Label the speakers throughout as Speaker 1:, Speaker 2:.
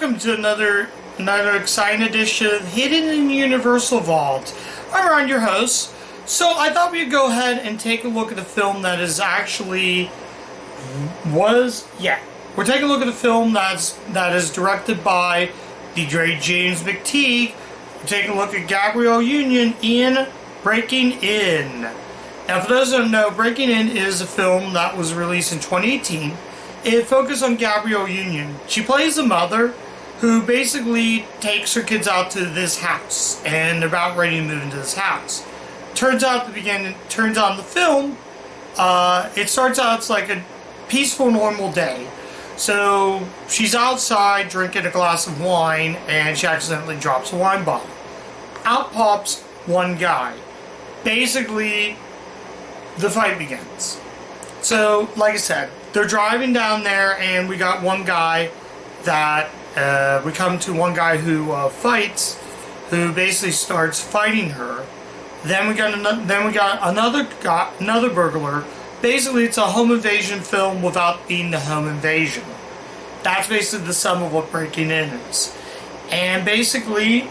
Speaker 1: welcome to another exciting edition of Hidden in Universal Vault. I'm Ron, your host. So I thought we'd go ahead and take a look at the film that is actually we're taking a look at the film that is directed by the great James McTeigue. We're taking a look at Gabrielle Union in Breaking In. Now, for those who don't know, Breaking In is a film that was released in 2018. It focused on Gabrielle Union. She plays a mother who basically takes her kids out to this house, and they're about ready to move into this house. Turns out in the film, it starts out, it's like a peaceful, normal day. So she's outside drinking a glass of wine, and she accidentally drops a wine bottle. Out pops one guy. Basically, the fight begins. So, like I said, they're driving down there, and we got one guy that we come to one guy who fights, who basically starts fighting her. Then we got another burglar. Basically, it's a home invasion film without being the home invasion. That's basically the sum of what Breaking In is. And basically,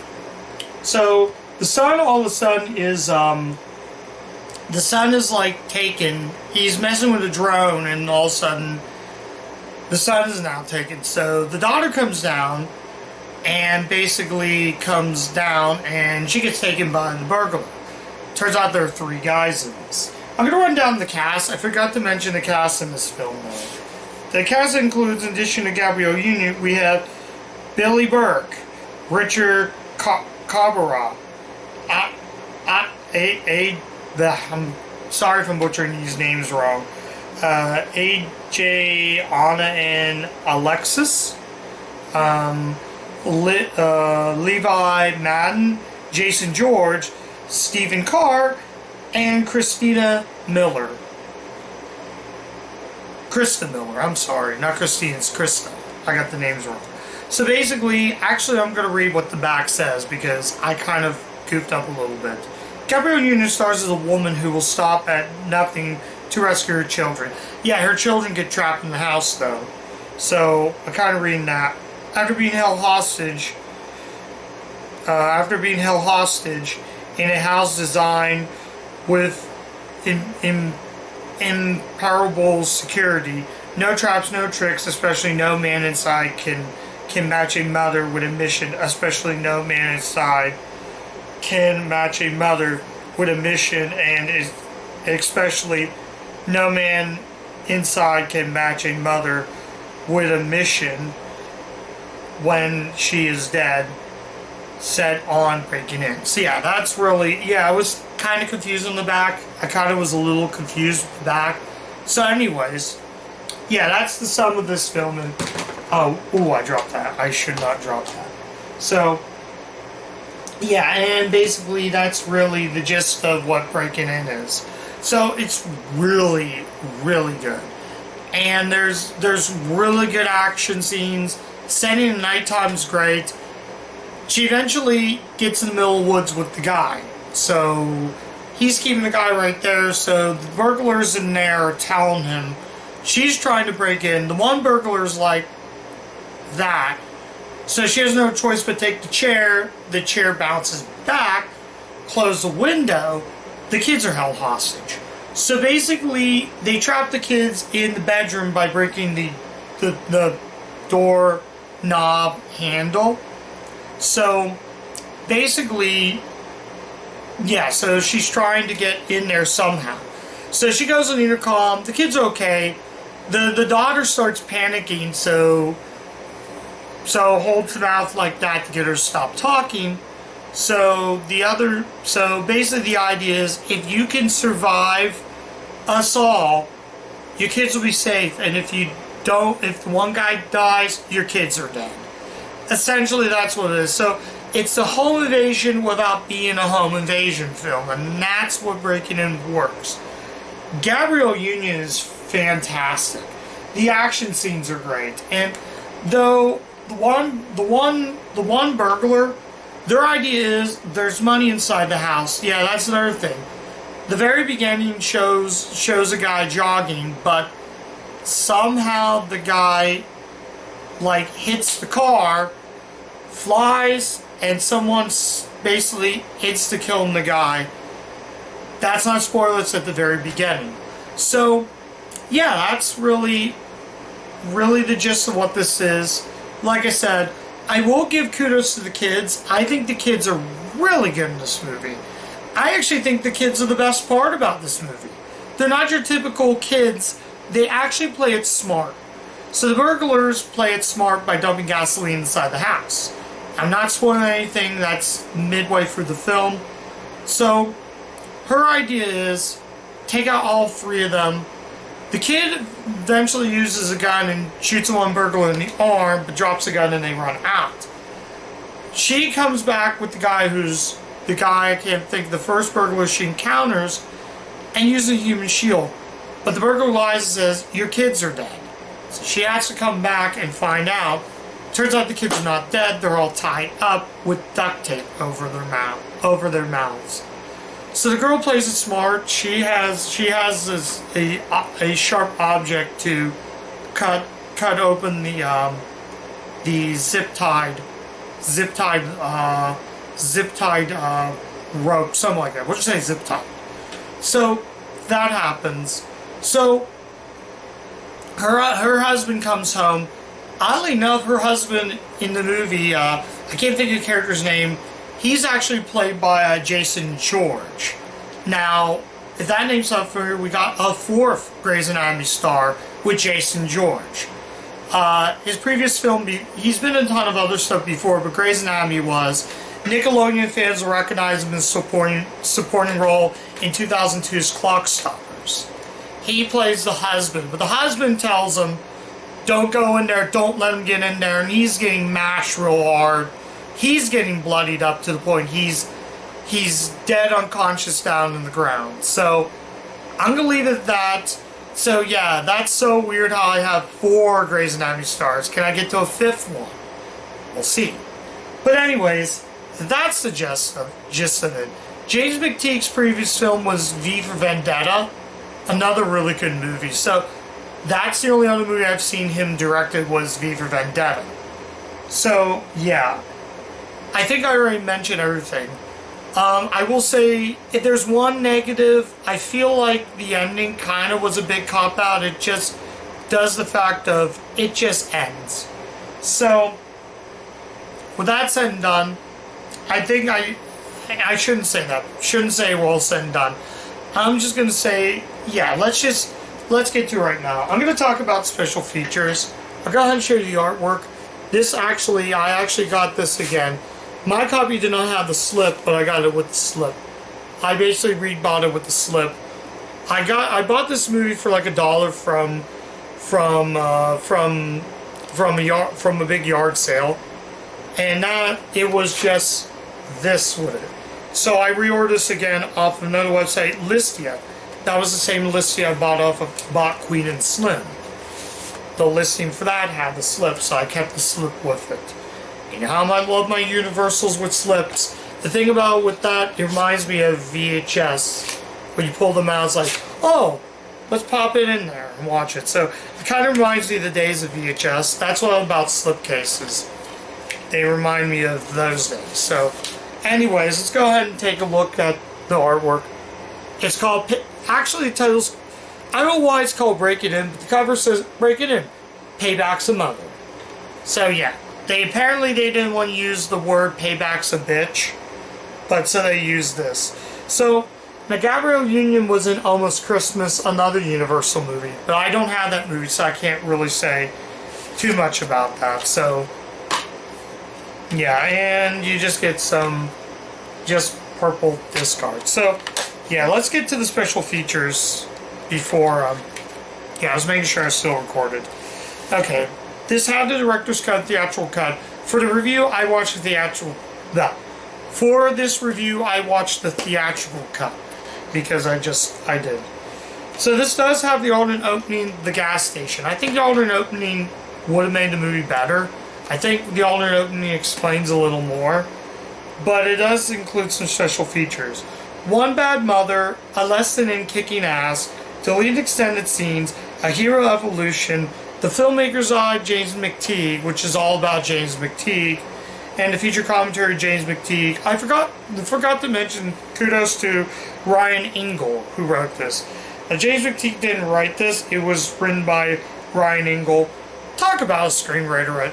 Speaker 1: so the son all of a sudden is the son is like taken. He's messing with a drone, and all of a sudden the son is now taken. So the daughter comes down, and basically and she gets taken by the burglar. Turns out there are 3 guys in this. I'm going to run down the cast. I forgot to mention the cast in this film, though. The cast includes, in addition to Gabrielle Union, we have Billy Burke, Richard Cabrera, I'm sorry if I'm butchering these names wrong, AJ, Anna, and Alexis, Levi Madden, Jason George, Stephen Carr, and Christina Miller. Krista Miller, I'm sorry, not Christina, it's Krista. I got the names wrong. So basically, actually I'm going to read what the back says because I kind of goofed up a little bit. Gabrielle Union stars as a woman who will stop at nothing to rescue her children. Yeah, her children get trapped in the house though. So I'm kind of reading that. After being held hostage in a house designed with impenetrable security, no traps, no tricks, especially no man inside can match a mother with a mission, especially no man inside can match a mother with a mission, and especially no man inside can match a mother with a mission when she is dead, set on Breaking In. So yeah, that's really, I was kind of confused on the back. I kind of was a little confused with the back. So anyways, yeah, that's the sum of this film. And I dropped that. I should not drop that. So yeah, and basically that's really the gist of what Breaking In is. So it's really, really good. And there's really good action scenes. Setting at nighttime is great. She eventually gets in the middle of the woods with the guy. So he's keeping the guy right there. So the burglars in there are telling him she's trying to break in. The one burglar's like that. So she has no choice but take the chair. The chair bounces back. Close the window. The kids are held hostage. So basically, they trap the kids in the bedroom by breaking the door knob handle. So basically, so she's trying to get in there somehow. So she goes on the intercom. The kids are okay. The daughter starts panicking, so holds her mouth like that to get her to stop talking. So basically the idea is, if you can survive us all, your kids will be safe, and if the one guy dies, your kids are dead. Essentially, that's what it is. So it's the home invasion without being a home invasion film, and that's what Breaking In works. Gabrielle Union is fantastic. The action scenes are great, and though the one burglar, their idea is there's money inside the house. Yeah, that's another thing. The very beginning shows a guy jogging, but somehow the guy like hits the car flies and someone's basically insta-killing the guy. That's not spoilers at the very beginning. So, yeah, that's really the gist of what this is. Like I said, I will give kudos to the kids. I think the kids are really good in this movie. I actually think the kids are the best part about this movie. They're not your typical kids. They actually play it smart. So the burglars play it smart by dumping gasoline inside the house. I'm not spoiling anything, that's midway through the film. So her idea is take out all three of them. The kid eventually uses a gun and shoots one burglar in the arm, but drops the gun and they run out. She comes back with the guy I can't think, the first burglar she encounters, and uses a human shield. But the burglar lies and says, your kids are dead. So she has to come back and find out. Turns out the kids are not dead, they're all tied up with duct tape over their mouths. So the girl plays it smart. She has a sharp object to cut open the zip tied rope, something like that. We'll just say zip tie. So that happens. So her husband comes home. Oddly enough, her husband in the movie, I can't think of the character's name. He's actually played by Jason George. Now, if that name's not familiar, we got a fourth Grey's Anatomy star with Jason George. His previous film, he's been in a ton of other stuff before, but Grey's Anatomy was. Nickelodeon fans will recognize him in his supporting role in 2002's Clockstoppers. He plays the husband, but the husband tells him, don't go in there, don't let him get in there, and he's getting mashed real hard. He's getting bloodied up to the point he's dead unconscious down in the ground. So I'm going to leave it at that. So yeah, that's so weird how I have 4 Grey's Anatomy stars. Can I get to a 5th one? We'll see. But anyways, that's the gist of it. James McTeague's previous film was V for Vendetta. Another really good movie. So that's the only other movie I've seen him directed was V for Vendetta. So yeah, I think I already mentioned everything. I will say, if there's one negative, I feel like the ending kind of was a big cop-out. It just does the fact of, it just ends. So, with that said and done, I think I shouldn't say that. Shouldn't say well said and done. I'm just going to say, yeah, let's get to it right now. I'm going to talk about special features. I'll go ahead and show you the artwork. I actually got this again. My copy did not have the slip, but I got it with the slip. I basically rebought it with the slip. I bought this movie for like $1 from a big yard sale, and it was just this with it. So I reordered this again off of another website, Listia. That was the same Listia I bought Queen and Slim. The listing for that had the slip, so I kept the slip with it. You know how I love my Universals with slips. The thing about with that, it reminds me of VHS. When you pull them out, it's like, oh, let's pop it in there and watch it. So it kind of reminds me of the days of VHS. That's what I'm about slipcases. They remind me of those days. So anyways, let's go ahead and take a look at the artwork. It's called, actually the title's, I don't know why it's called Break It In, but the cover says Break It In, Payback's a Mother. So yeah. They didn't want to use the word payback's a bitch, but so they used this. So, now Gabrielle Union was in Almost Christmas, another Universal movie, but I don't have that movie, so I can't really say too much about that. So, yeah, and you just get some just purple discards. So, yeah, let's get to the special features before, yeah, I was making sure I was still recorded. Okay. This had the director's cut, theatrical cut. For the review, I watched the theatrical. For this review, I watched the theatrical cut because I did. So this does have the alternate opening, the gas station. I think the alternate opening would have made the movie better. I think the alternate opening explains a little more, but it does include some special features. One bad mother, a lesson in kicking ass, deleted extended scenes, a hero evolution. The filmmaker's eye, James McTeague, which is all about James McTeague, and the feature commentary James McTeague. I forgot to mention kudos to Ryan Engel who wrote this. Now, James McTeague didn't write this. It was written by Ryan Engel. Talk about a screenwriter.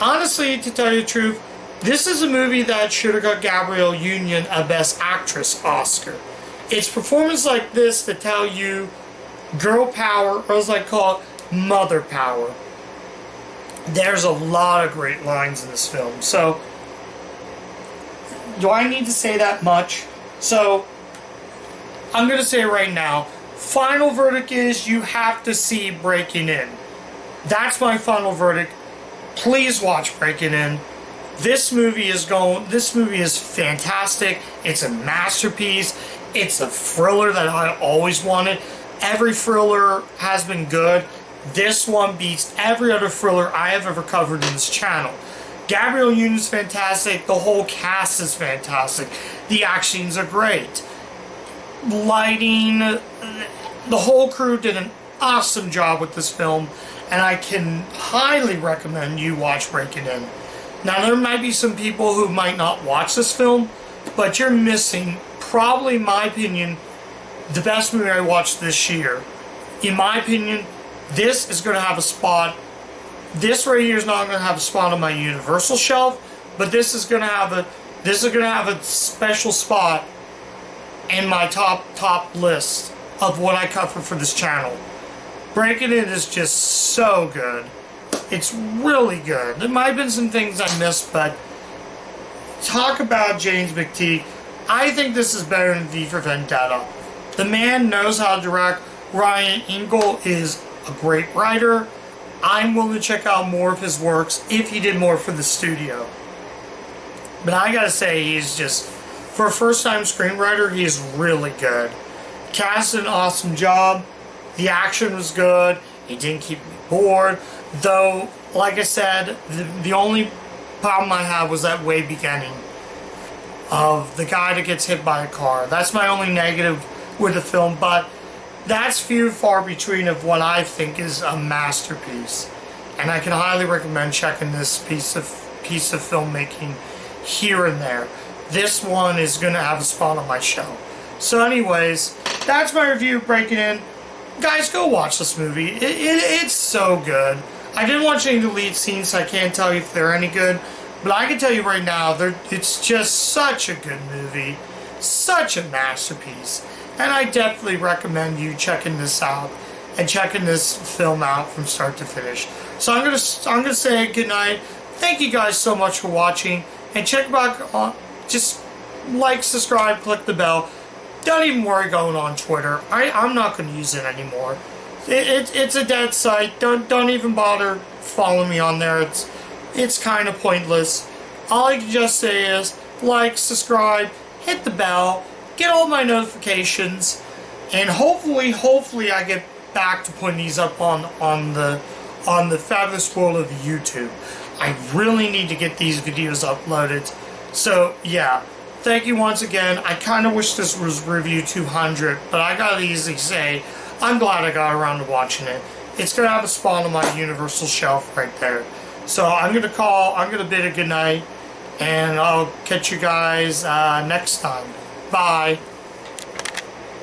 Speaker 1: Honestly, to tell you the truth, this is a movie that should have got Gabrielle Union a Best Actress Oscar. It's performance like this that tell you girl power, or as I call it, mother power. There's a lot of great lines in this film. So, do I need to say that much? So, I'm going to say right now, final verdict is you have to see Breaking In. That's my final verdict. Please watch Breaking In. This movie is fantastic. It's a masterpiece. It's a thriller that I always wanted. Every thriller has been good. This one beats every other thriller I have ever covered in this channel. Gabrielle Union's fantastic. The whole cast is fantastic. The actions are great. Lighting, the whole crew did an awesome job with this film, and I can highly recommend you watch Breaking In. Now, there might be some people who might not watch this film, but you're missing, probably in my opinion, the best movie I watched this year. In my opinion, this is going to have a spot. This right here is not going to have a spot on my Universal shelf, but this is going to have a special spot in my top list of what I cover for this channel. Breaking In is just so good. It's really good. There might have been some things I missed, but talk about James McTeague. I think this is better than V for Vendetta. The man knows how to direct. Ryan Engel is a great writer. I'm willing to check out more of his works if he did more for the studio. But I gotta say, he's just, for a first-time screenwriter, he is really good. Cast did an awesome job. The action was good. He didn't keep me bored. Though, like I said, the only problem I had was that way beginning of the guy that gets hit by a car. That's my only negative with the film, but that's few and far between of what I think is a masterpiece. And I can highly recommend checking this piece of filmmaking here and there. This one is going to have a spot on my show. So anyways, that's my review of Breaking In. Guys, go watch this movie. It's so good. I didn't watch any of the lead scenes, so I can't tell you if they're any good. But I can tell you right now, it's just such a good movie. Such a masterpiece. And I definitely recommend you checking this out. And checking this film out from start to finish. So I'm gonna say good night. Thank you guys so much for watching. And check back on, just like, subscribe, click the bell. Don't even worry going on Twitter. I'm not going to use it anymore. It's a dead site. Don't even bother following me on there. It's kind of pointless. All I can just say is like, subscribe, hit the bell, get all my notifications, and hopefully I get back to putting these up on the fabulous world of YouTube. I really need to get these videos uploaded. So yeah. Thank you once again. I kind of wish this was review 200, but I gotta easily say, I'm glad I got around to watching it. It's gonna have a spot on my Universal shelf right there. So I'm gonna bid a good night, and I'll catch you guys next time. Bye.